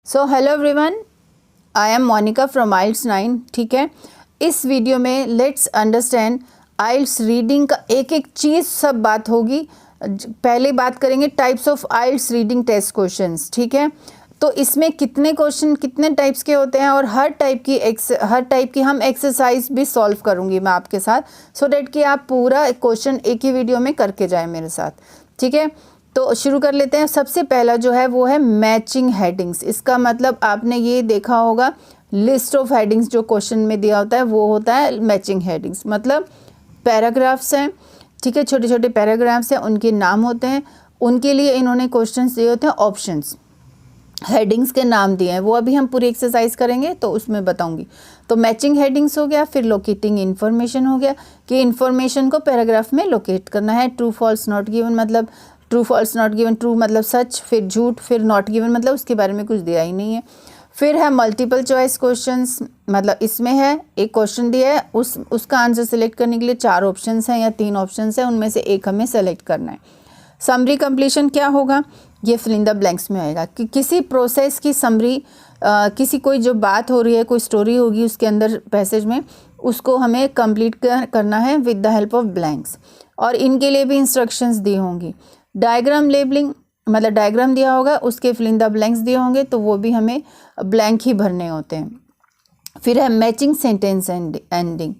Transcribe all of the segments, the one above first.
So hello everyone, I am Monika from IELTS 9। ठीक है, इस वीडियो में लेट्स अंडरस्टैंड आइल्स रीडिंग का एक एक चीज़ सब बात होगी। पहले बात करेंगे types of IELTS reading test questions. ठीक है, तो इसमें कितने क्वेश्चन कितने टाइप्स के होते हैं और हर टाइप की हम एक्सरसाइज भी सॉल्व करूँगी मैं आपके साथ, सो डैट कि आप पूरा क्वेश्चन एक ही वीडियो में करके जाएँ मेरे साथ। ठीक है, तो शुरू कर लेते हैं। सबसे पहला जो है वो है मैचिंग हेडिंग्स। इसका मतलब आपने ये देखा होगा, लिस्ट ऑफ हेडिंग्स जो क्वेश्चन में दिया होता है वो होता है मैचिंग हेडिंग्स। मतलब पैराग्राफ्स हैं, ठीक है, छोटे छोटे पैराग्राफ्स हैं, उनके नाम होते हैं, उनके लिए इन्होंने क्वेश्चंस दिए होते हैं, ऑप्शंस, हेडिंग्स के नाम दिए हैं, वो अभी हम पूरी एक्सरसाइज करेंगे तो उसमें बताऊंगी। तो मैचिंग हेडिंग्स हो गया, फिर लोकेटिंग इन्फॉर्मेशन हो गया कि इन्फॉर्मेशन को पैराग्राफ में लोकेट करना है। ट्रू फॉल्स नॉट गिवन मतलब true false not given, true मतलब सच, फिर झूठ, फिर नॉट गिवन मतलब उसके बारे में कुछ दिया ही नहीं है। फिर है मल्टीपल चॉइस क्वेश्चंस, मतलब इसमें है एक क्वेश्चन दिया है, उसका आंसर सेलेक्ट करने के लिए 4 ऑप्शंस हैं या 3 ऑप्शंस हैं, उनमें से एक हमें सेलेक्ट करना है। समरी कंप्लीशन क्या होगा, ये फिल इन द ब्लैंक्स में आएगा कि किसी प्रोसेस की समरी, किसी कोई जो बात हो रही है, कोई स्टोरी होगी उसके अंदर पैसेज में, उसको हमें कंप्लीट करना है with the help of blanks. और इनके लिए भी इंस्ट्रक्शंस दी होंगी। डायग्राम लेबलिंग मतलब डायग्राम दिया होगा, उसके फिल इन द ब्लैंक्स दिए होंगे, तो वो भी हमें ब्लैंक ही भरने होते हैं। फिर है मैचिंग सेंटेंस एंडिंग,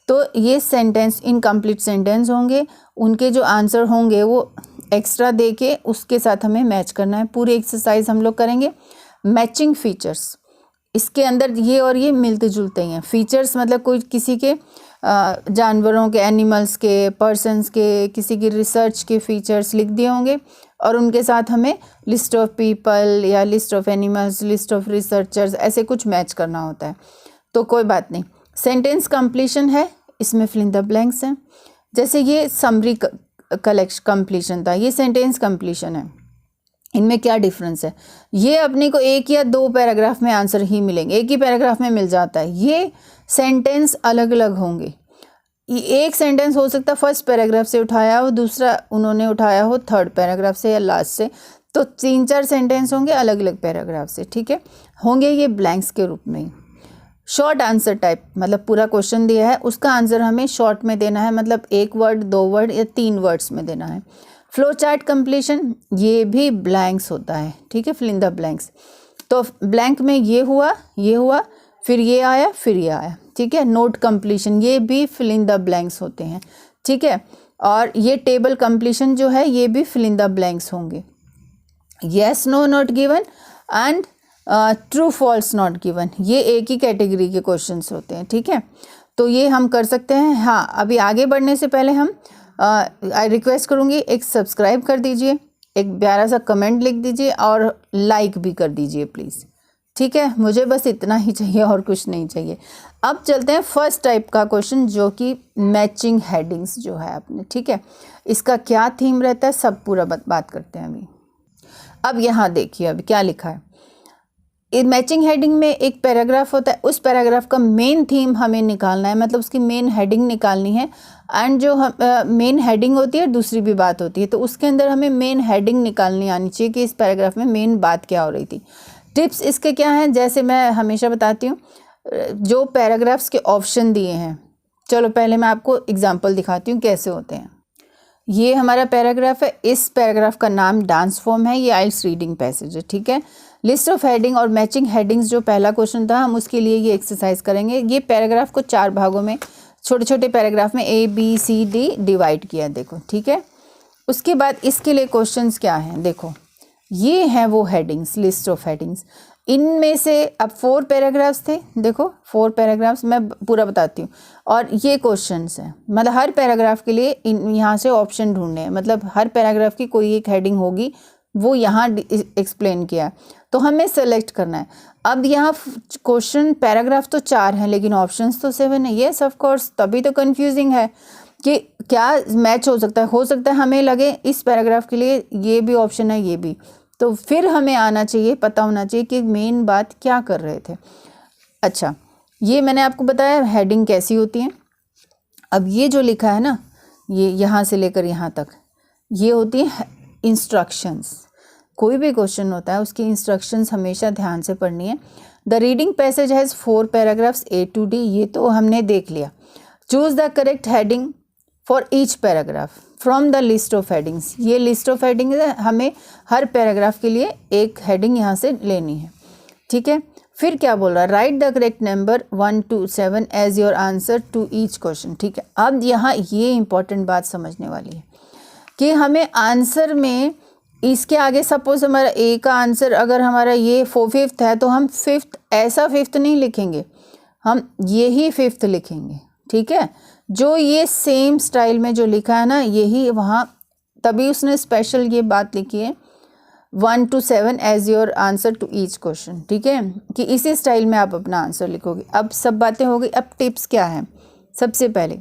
तो ये सेंटेंस इनकम्प्लीट सेंटेंस होंगे, उनके जो आंसर होंगे वो एक्स्ट्रा दे के उसके साथ हमें मैच करना है। पूरी एक्सरसाइज हम लोग करेंगे। मैचिंग फीचर्स, इसके अंदर ये और ये मिलते जुलते ही हैं। फीचर्स मतलब कोई किसी के जानवरों के, एनिमल्स के, पर्सन्स के, किसी की रिसर्च के फीचर्स लिख दिए होंगे और उनके साथ हमें लिस्ट ऑफ पीपल या list of animals, list of researchers, ऐसे कुछ मैच करना होता है। तो कोई बात नहीं। सेंटेंस कंप्लीशन है, इसमें फिल इन द ब्लैंक्स हैं। जैसे ये समरी कंप्लीशन था, ये सेंटेंस कंप्लीशन है। इनमें क्या डिफरेंस है, ये अपने को एक या 2 पैराग्राफ में आंसर ही मिलेंगे, एक ही पैराग्राफ में मिल जाता है। ये सेंटेंस अलग अलग होंगे। एक सेंटेंस हो सकता है फर्स्ट पैराग्राफ से उठाया हो, दूसरा उन्होंने उठाया हो थर्ड पैराग्राफ से या लास्ट से, तो 3-4 सेंटेंस होंगे अलग अलग पैराग्राफ से। ठीक है, होंगे ये ब्लैंक्स के रूप में ही। शॉर्ट आंसर टाइप मतलब पूरा क्वेश्चन दिया है, उसका आंसर हमें शॉर्ट में देना है, मतलब 1 वर्ड, 2 वर्ड या 3 वर्ड्स में देना है। फ्लो चार्ट कंप्लीशन, ये भी ब्लैंक्स होता है। ठीक है, फिल इन द ब्लैंक्स। तो ब्लैंक में ये हुआ, फिर ये आया, फिर ये आया। ठीक है, नोट कंप्लीशन, ये भी फिल इन द ब्लैंक्स होते हैं। ठीक है, और ये टेबल कंप्लीशन जो है ये भी फिल इन द ब्लैंक्स होंगे। Yes no not given and true false not given, ये एक ही कैटेगरी के क्वेश्चंस होते हैं। ठीक है, तो ये हम कर सकते हैं। हाँ, अभी आगे बढ़ने से पहले हम रिक्वेस्ट करूँगी, एक सब्सक्राइब कर दीजिए, एक प्यारा सा कमेंट लिख दीजिए और लाइक भी कर दीजिए प्लीज़। ठीक है, मुझे बस इतना ही चाहिए और कुछ नहीं चाहिए। अब चलते हैं फर्स्ट टाइप का क्वेश्चन, जो कि मैचिंग हेडिंग्स जो है अपने। ठीक है, इसका क्या थीम रहता है सब पूरा बात करते हैं अभी। अब यहाँ देखिए अभी क्या लिखा है। मैचिंग हेडिंग में एक पैराग्राफ होता है, उस पैराग्राफ का मेन थीम हमें निकालना है, मतलब उसकी मेन हेडिंग निकालनी है। एंड जो मेन हेडिंग होती है दूसरी भी बात होती है, तो उसके अंदर हमें मेन हेडिंग निकालनी आनी चाहिए कि इस पैराग्राफ में मेन बात क्या हो रही थी। टिप्स इसके क्या हैं, जैसे मैं हमेशा बताती हूँ, जो पैराग्राफ्स के ऑप्शन दिए हैं, चलो पहले मैं आपको एग्जाम्पल दिखाती हूँ कैसे होते हैं। ये हमारा पैराग्राफ है, इस पैराग्राफ का नाम डांस फॉर्म है, ये आइल्स रीडिंग पैसेज है। ठीक है, लिस्ट ऑफ हेडिंग और मैचिंग हेडिंग्स जो पहला क्वेश्चन था, हम उसके लिए ये एक्सरसाइज करेंगे। ये पैराग्राफ को 4 भागों में, छोटे छोटे पैराग्राफ में ABCD डिवाइड किया, देखो। ठीक है, उसके बाद इसके लिए क्वेश्चंस क्या हैं, देखो ये हैं वो हेडिंग्स, लिस्ट ऑफ हेडिंग्स। इनमें से अब 4 पैराग्राफ्स थे, देखो 4 पैराग्राफ्स, मैं पूरा बताती हूँ। और ये क्वेश्चंस हैं, मतलब हर पैराग्राफ के लिए यहाँ से ऑप्शन ढूंढने हैं, मतलब हर पैराग्राफ की कोई एक हेडिंग होगी, वो यहाँ एक्सप्लेन किया है, तो हमें सेलेक्ट करना है। अब यहाँ क्वेश्चन पैराग्राफ तो 4 हैं लेकिन ऑप्शंस तो 7 है। येस ऑफ कोर्स, तभी तो कंफ्यूजिंग है कि क्या मैच हो सकता है हमें लगे इस पैराग्राफ के लिए ये भी ऑप्शन है, ये भी, तो फिर हमें आना चाहिए, पता होना चाहिए कि मेन बात क्या कर रहे थे। अच्छा, ये मैंने आपको बताया हेडिंग कैसी होती है। अब ये जो लिखा है ना, ये यहाँ से लेकर यहाँ तक, ये होती है इंस्ट्रक्शंस। कोई भी क्वेश्चन होता है उसकी इंस्ट्रक्शंस हमेशा ध्यान से पढ़नी है। The reading passage has 4 paragraphs A to D, ये तो हमने देख लिया। Choose the correct heading for each paragraph from the list of headings, ये लिस्ट ऑफ हेडिंग है, हमें हर पैराग्राफ के लिए एक हेडिंग यहाँ से लेनी है, ठीक है। फिर क्या बोल रहा है, write the correct number 1 to 7 as your answer to each question, ठीक है। अब यहाँ ये इंपॉर्टेंट बात समझने वाली है कि हमें आंसर में इसके आगे सपोज हमारा ए का आंसर अगर हमारा ये 5th है तो हम 5th ऐसा 5th नहीं लिखेंगे, हम यही 5th लिखेंगे, ठीक है। जो ये सेम स्टाइल में जो लिखा है ना यही वहाँ, तभी उसने स्पेशल ये बात लिखी है 1 to 7 as your answer to each question, ठीक है, कि इसी स्टाइल में आप अपना आंसर लिखोगे। अब सब बातें हो गई। अब टिप्स क्या है, सबसे पहले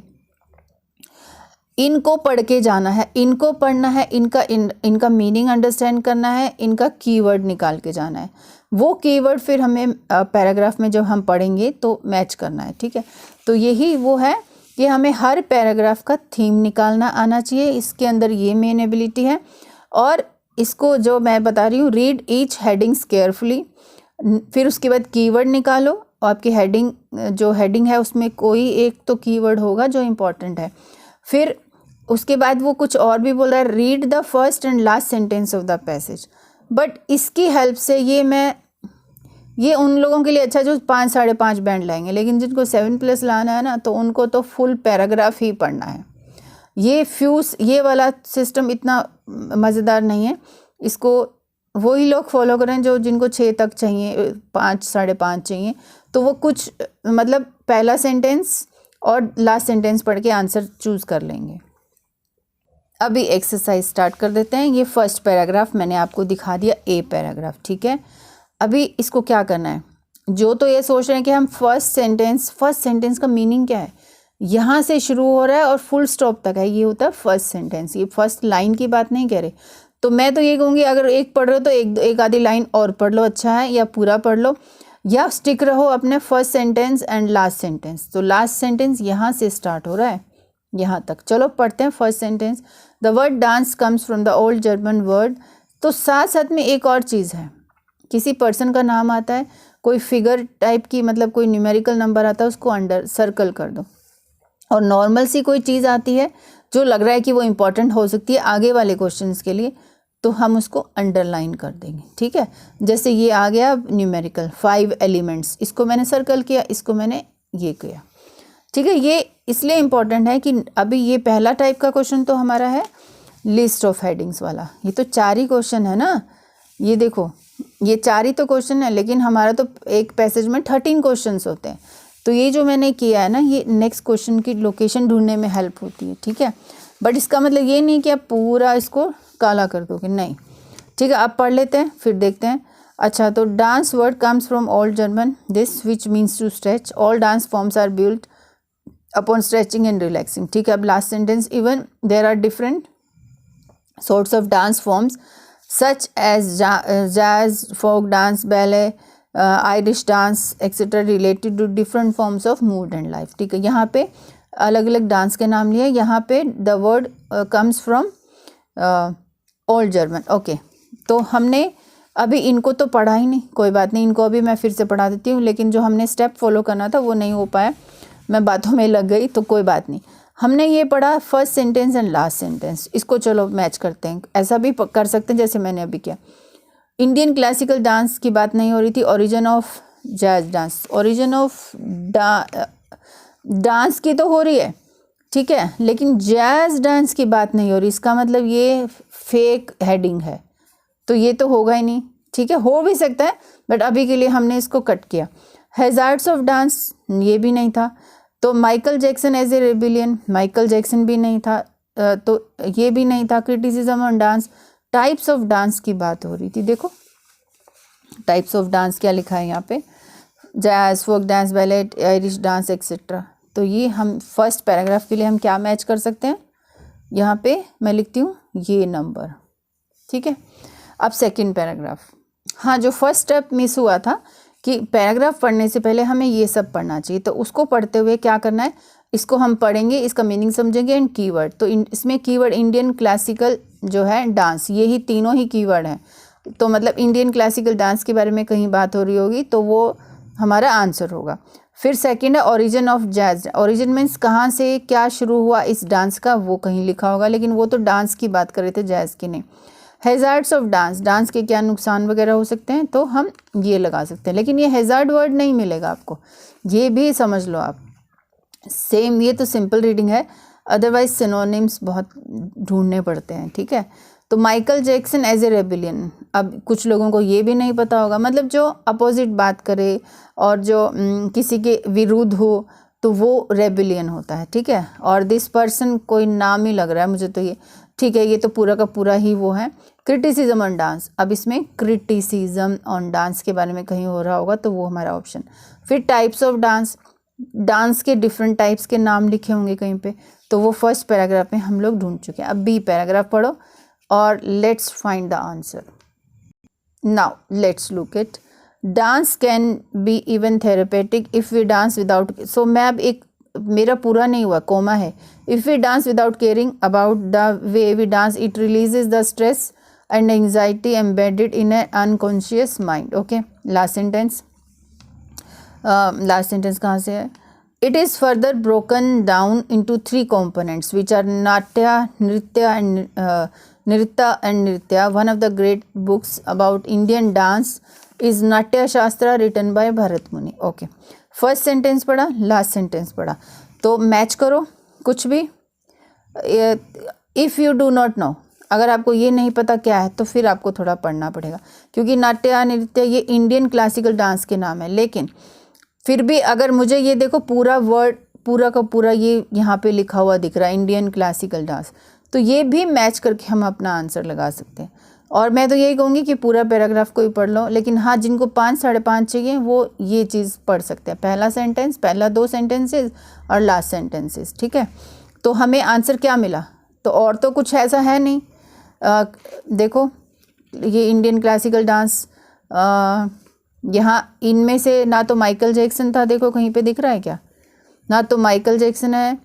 इनको पढ़ के जाना है, इनको पढ़ना है, इनका मीनिंग अंडरस्टैंड करना है, इनका कीवर्ड निकाल के जाना है। वो कीवर्ड फिर हमें पैराग्राफ में जब हम पढ़ेंगे तो मैच करना है, ठीक है। तो यही वो है कि हमें हर पैराग्राफ का थीम निकालना आना चाहिए, इसके अंदर ये मेन एबिलिटी है। और इसको जो मैं बता रही हूँ, रीड ईच हेडिंग्स केयरफुली, फिर उसके बाद कीवर्ड निकालो, और आपकी हेडिंग जो हेडिंग है उसमें कोई एक तो कीवर्ड होगा जो इम्पोर्टेंट है। फिर उसके बाद वो कुछ और भी बोल रहा है, read the first and last sentence of the passage. But इसकी हेल्प से ये उन लोगों के लिए अच्छा जो 5 साढ़े 5 बैंड लाएंगे, लेकिन जिनको 7+ लाना है ना तो उनको तो फुल पैराग्राफ ही पढ़ना है। ये वाला सिस्टम इतना मज़ेदार नहीं है, इसको वही लोग फॉलो करें जो जिनको 6 तक चाहिए, 5 साढ़े 5 चाहिए, तो वो कुछ मतलब पहला सेंटेंस और लास्ट सेंटेंस पढ़ के आंसर चूज़ कर लेंगे। अभी एक्सरसाइज स्टार्ट कर देते हैं। ये फर्स्ट पैराग्राफ मैंने आपको दिखा दिया, ए पैराग्राफ, ठीक है। अभी इसको क्या करना है, जो तो ये सोच रहे हैं कि हम फर्स्ट सेंटेंस का मीनिंग क्या है, यहाँ से शुरू हो रहा है और फुल स्टॉप तक है, ये होता है फर्स्ट सेंटेंस। ये फर्स्ट लाइन की बात नहीं कह रहे, तो मैं तो ये कहूँगी अगर एक पढ़ रहे हो तो एक आधी लाइन और पढ़ लो, अच्छा है, या पूरा पढ़ लो, या स्टिक रहो अपने first sentence and last sentence. तो लास्ट सेंटेंस यहाँ से स्टार्ट हो रहा है यहाँ तक। चलो पढ़ते हैं first sentence. The word dance comes from the old German word. तो साथ साथ में एक और चीज़ है, किसी पर्सन का नाम आता है, कोई फिगर टाइप की, मतलब कोई न्यूमेरिकल नंबर आता है, उसको अंडर सर्कल कर दो। और नॉर्मल सी कोई चीज़ आती है जो लग रहा है कि वो इम्पॉर्टेंट हो सकती है आगे वाले क्वेश्चंस के लिए, तो हम उसको अंडरलाइन कर देंगे, ठीक है। जैसे ये आ गया न्यूमेरिकल 5 एलिमेंट्स, इसको मैंने सर्कल किया, इसको मैंने ये किया, ठीक है। ये इसलिए इम्पॉर्टेंट है कि अभी ये पहला टाइप का क्वेश्चन तो हमारा है लिस्ट ऑफ हेडिंग्स वाला। ये तो 4 ही क्वेश्चन है ना, ये देखो ये 4 ही तो क्वेश्चन है, लेकिन हमारा तो एक पैसेज में 13 क्वेश्चंस होते हैं। तो ये जो मैंने किया है ना, ये नेक्स्ट क्वेश्चन की लोकेशन ढूंढने में हेल्प होती है, ठीक है। बट इसका मतलब ये नहीं कि आप पूरा इसको काला कर दोगे, नहीं, ठीक है। आप पढ़ लेते हैं फिर देखते हैं। अच्छा, तो dance word comes from old German this which means to stretch. All dance forms are built upon stretching and relaxing, ठीक है। अब last sentence, even there are different sorts of dance forms such as jazz, folk dance, ballet, Irish dance, etc. related to different forms of mood and life, ठीक है। यहाँ पे अलग अलग dance के नाम लिए, यहाँ पे the word comes from old German, okay. तो हमने अभी इनको तो पढ़ा ही नहीं, कोई बात नहीं, इनको अभी मैं फिर से पढ़ा देती हूँ, लेकिन जो हमने स्टेप फॉलो करना था वो नहीं हो पाया, मैं बातों में लग गई, तो कोई बात नहीं। हमने ये पढ़ा first sentence and last sentence, इसको चलो मैच करते हैं। ऐसा भी कर सकते हैं जैसे मैंने अभी किया। इंडियन क्लासिकल डांस की बात नहीं हो रही थी, origin of jazz dance, origin of dance की तो हो रही है, ठीक है, लेकिन जैज डांस की बात नहीं हो रही। इसका मतलब ये फेक हेडिंग है, तो ये तो होगा ही नहीं, ठीक है। हो भी सकता है बट अभी के लिए हमने इसको कट किया। हैजार्ड्स ऑफ डांस, ये भी नहीं था। तो Michael Jackson as a rebellion, Michael Jackson भी नहीं था, तो ये भी नहीं था। Criticism on dance, types of dance की बात हो रही थी। देखो टाइप्स ऑफ डांस क्या लिखा है यहाँ पे, jazz, folk dance, ballet, Irish dance, etcetera. तो ये हम फर्स्ट पैराग्राफ के लिए हम क्या मैच कर सकते हैं, यहाँ पे मैं लिखती हूँ ये नंबर, ठीक है। अब सेकंड पैराग्राफ, हाँ, जो फर्स्ट स्टेप मिस हुआ था कि पैराग्राफ पढ़ने से पहले हमें ये सब पढ़ना चाहिए, तो उसको पढ़ते हुए क्या करना है, इसको हम पढ़ेंगे, इसका मीनिंग समझेंगे एंड कीवर्ड। तो इसमें कीवर्ड इंडियन क्लासिकल जो है डांस, यही तीनों ही कीवर्ड हैं। तो मतलब इंडियन क्लासिकल डांस के बारे में कहीं बात हो रही होगी तो वो हमारा आंसर होगा। फिर सेकंड है origin of jazz. Origin means कहाँ से क्या शुरू हुआ इस डांस का, वो कहीं लिखा होगा, लेकिन वो तो डांस की बात कर रहे थे, जैज की नहीं। हैज़ार्ड्स ऑफ डांस, डांस के क्या नुकसान वगैरह हो सकते हैं, तो हम ये लगा सकते हैं, लेकिन ये हैज़ार्ड वर्ड नहीं मिलेगा आपको, ये भी समझ लो आप। सेम, ये तो सिंपल रीडिंग है, अदरवाइज सिनोनिम्स बहुत ढूंढने पड़ते हैं, ठीक है। तो Michael Jackson as a rebellion, अब कुछ लोगों को ये भी नहीं पता होगा, मतलब जो अपोजिट बात करे और जो किसी के विरुद्ध हो तो वो रेबिलियन होता है, ठीक है। और दिस पर्सन कोई नाम ही लग रहा है मुझे तो ये, ठीक है, ये तो पूरा का पूरा ही वो है। क्रिटिसिज्म ऑन डांस, अब इसमें क्रिटिसिज्म ऑन डांस के बारे में कहीं हो रहा होगा तो वो हमारा ऑप्शन। फिर टाइप्स ऑफ डांस, डांस के डिफरेंट टाइप्स के नाम लिखे होंगे कहीं पे, तो वो फर्स्ट पैराग्राफ में हम लोग ढूंढ चुके हैं। अब बी पैराग्राफ पढ़ो और let's find the answer. Now let's look it. Dance can be even therapeutic if we dance without, so मैं अब एक, मेरा पूरा नहीं हुआ, कोमा है। If we dance without caring about the way we dance, it releases the stress and anxiety embedded in a unconscious mind. Okay, last sentence, last sentence कहाँ से है? It is further broken down into 3 components which are नाट्य, नृत्य and नृत्य। One of the great books about Indian dance is नाट्य शास्त्र written by Bharat मुनि। Okay, first sentence पढ़ा, लास्ट सेंटेंस पढ़ा, तो मैच करो कुछ भी। If you do not know, अगर आपको ये नहीं पता क्या है तो फिर आपको थोड़ा पढ़ना पड़ेगा, क्योंकि नाट्य नृत्य ये इंडियन क्लासिकल डांस के नाम है। लेकिन फिर भी अगर मुझे ये देखो पूरा वर्ड पूरा का पूरा ये यहाँ पे लिखा हुआ दिख रहा है इंडियन क्लासिकल डांस, तो ये भी मैच करके हम अपना आंसर लगा सकते हैं। और मैं तो यही कहूँगी कि पूरा पैराग्राफ को ही पढ़ लो, लेकिन हाँ जिनको 5 साढ़े 5 चाहिए वो ये चीज़ पढ़ सकते हैं, पहला सेंटेंस, पहला 2 सेंटेंसेस और लास्ट सेंटेंसेस, ठीक है। तो हमें आंसर क्या मिला, तो और तो कुछ ऐसा है नहीं। देखो ये इंडियन क्लासिकल डांस, यहाँ इनमें से ना तो माइकल जैक्सन था, देखो कहीं पे दिख रहा है क्या, ना तो माइकल जैक्सन है,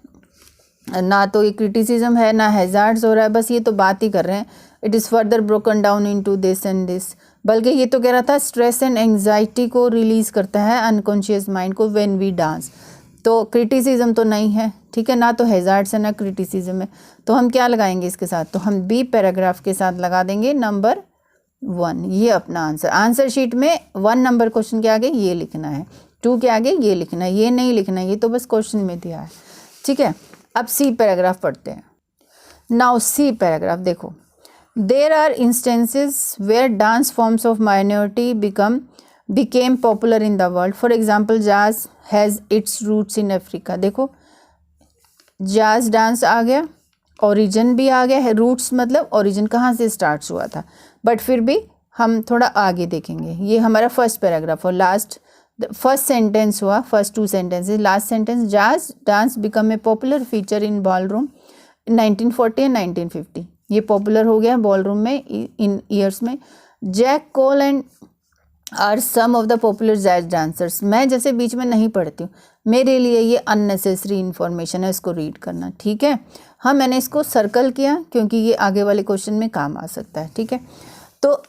ना तो ये क्रिटिसिज्म है, ना हैज़ार्ड्स हो रहा है, बस ये तो बात ही कर रहे हैं। It is further broken down into this and this, बल्कि ये तो कह रहा था स्ट्रेस एंड एंग्जाइटी को रिलीज़ करता है अनकॉन्शियस माइंड को व्हेन वी डांस। तो क्रिटिसिज्म तो नहीं है, ठीक है, ना तो हैज़ार्ड्स है ना क्रिटिसिज्म है, तो हम क्या लगाएंगे इसके साथ, तो हम बी पैराग्राफ के साथ लगा देंगे नंबर 1, ये अपना आंसर। आंसर शीट में 1 नंबर क्वेश्चन के आगे ये लिखना है, 2 के आगे ये लिखना है, ये नहीं लिखना है, ये तो बस क्वेश्चन में दिया है, ठीक है। अब सी पैराग्राफ पढ़ते हैं। नाउ सी पैराग्राफ देखो, there are instances where dance forms of minority became popular in the world. For example, jazz has its roots in Africa. देखो jazz डांस आ गया, ओरिजिन भी आ गया है, रूट्स मतलब ओरिजिन कहाँ से स्टार्ट हुआ था, बट फिर भी हम थोड़ा आगे देखेंगे। ये हमारा फर्स्ट पैराग्राफ और लास्ट फर्स्ट सेंटेंस हुआ, first 2 sentences, last sentence, jazz dance become a popular feature in ballroom in 1940 and 1950। ये पॉपुलर हो गया बॉलरूम में इन ईयर्स में। Jack Cole and are some of the popular jazz dancers. मैं जैसे बीच में नहीं पढ़ती हूँ, मेरे लिए ये अननेसेसरी इन्फॉर्मेशन है, इसको रीड करना, ठीक है। हाँ, मैंने इसको सर्कल किया क्योंकि ये आगे वाले क्वेश्चन में काम आ सकता है, ठीक है। तो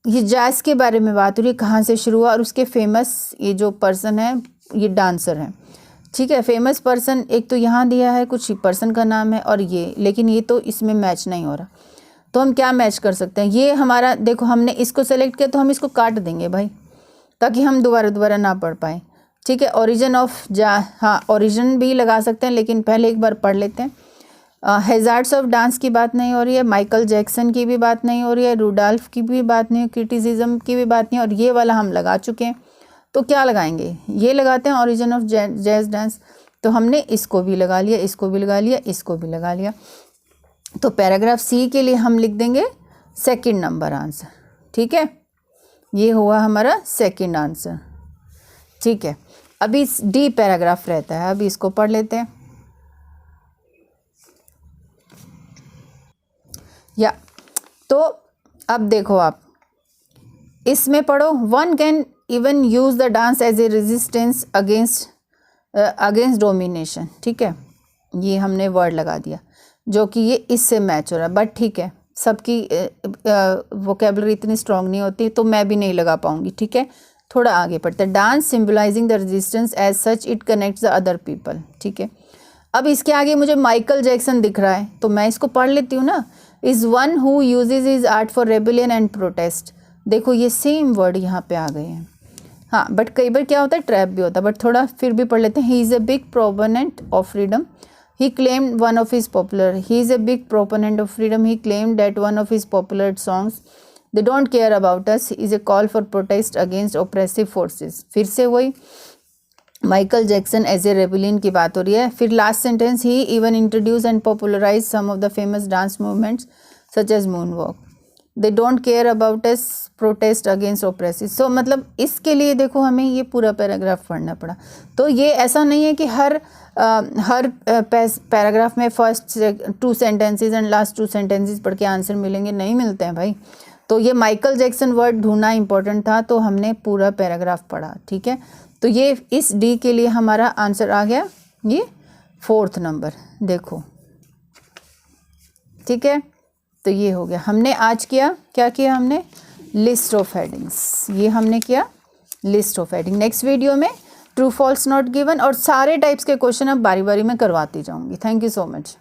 ये जैज के बारे में बात हो रही है, कहाँ से शुरू हुआ और उसके फेमस ये जो पर्सन है ये डांसर हैं, ठीक है। फेमस पर्सन एक तो यहाँ दिया है, कुछ पर्सन का नाम है और ये, लेकिन ये तो इसमें मैच नहीं हो रहा, तो हम क्या मैच कर सकते हैं। ये हमारा देखो, हमने इसको सेलेक्ट किया तो हम इसको काट देंगे भाई, ताकि हम दोबारा ना पढ़ पाए, ठीक है। ओरिजिन ऑफ हाँ ओरिजिन भी लगा सकते हैं, लेकिन पहले एक बार पढ़ लेते हैं। हैज़ार्ड्स ऑफ डांस की बात नहीं हो रही है, माइकल जैक्सन की भी बात नहीं हो रही है, रुडोल्फ की भी बात नहीं, क्रिटिसिज्म की भी बात नहीं, और ये वाला हम लगा चुके हैं। तो क्या लगाएंगे, ये लगाते हैं ओरिजिन ऑफ जैज डांस, तो हमने इसको भी लगा लिया, इसको भी लगा लिया, इसको भी लगा लिया। तो पैराग्राफ सी के लिए हम लिख देंगे सेकंड नंबर आंसर, ठीक है। ये हुआ हमारा सेकंड आंसर, ठीक है। अभी डी पैराग्राफ रहता है, अभी इसको पढ़ लेते हैं। या तो अब देखो आप इसमें पढ़ो, one can even use the dance as a resistance against domination, ठीक है। ये हमने वर्ड लगा दिया जो कि ये इससे मैच हो रहा है, बट ठीक है, सबकी वोकेबलरी इतनी स्ट्रांग नहीं होती, तो मैं भी नहीं लगा पाऊंगी, ठीक है। थोड़ा आगे पढ़ते हैं। Dance symbolising the resistance as such it connects the other people, ठीक है। अब इसके आगे मुझे माइकल जैक्सन दिख रहा है, तो मैं इसको पढ़ लेती हूँ ना। Is one who usage his art for rebellion and protest. देखो ये सेम वर्ड यहाँ पे आ गए हैं, हाँ, बट कई बार क्या होता है ट्रैप भी होता है, बट थोड़ा फिर भी पढ़ लेते हैं। He is a big proponent of freedom, he claimed one of his popular, he is a big proponent of freedom, he claimed that one of his popular songs, they don't care about us, is a call for protest against oppressive forces। फिर से वही Michael Jackson as a rebellion की बात हो रही है। फिर last sentence, he even introduce and popularise some of the famous dance movements such as moon walk, they don't care about us, protest against oppressive. So मतलब इसके लिए देखो हमें ये पूरा पैराग्राफ पढ़ना पड़ा। तो ये ऐसा नहीं है कि हर पैराग्राफ में first 2 sentences and last 2 sentences पढ़ के आंसर मिलेंगे, नहीं मिलते हैं भाई। तो ये माइकल जैक्सन वर्ड ढूंढना इंपॉर्टेंट था, तो हमने पूरा पैराग्राफ पढ़ा, ठीक है। तो ये इस डी के लिए हमारा आंसर आ गया, ये 4th नंबर, देखो, ठीक है। तो ये हो गया, हमने आज क्या किया हमने लिस्ट ऑफ हेडिंग्स, ये हमने किया list of heading. Next video में ट्रू फॉल्स नॉट गिवन और सारे टाइप्स के क्वेश्चन अब बारी बारी में करवाती जाऊंगी। Thank you so much.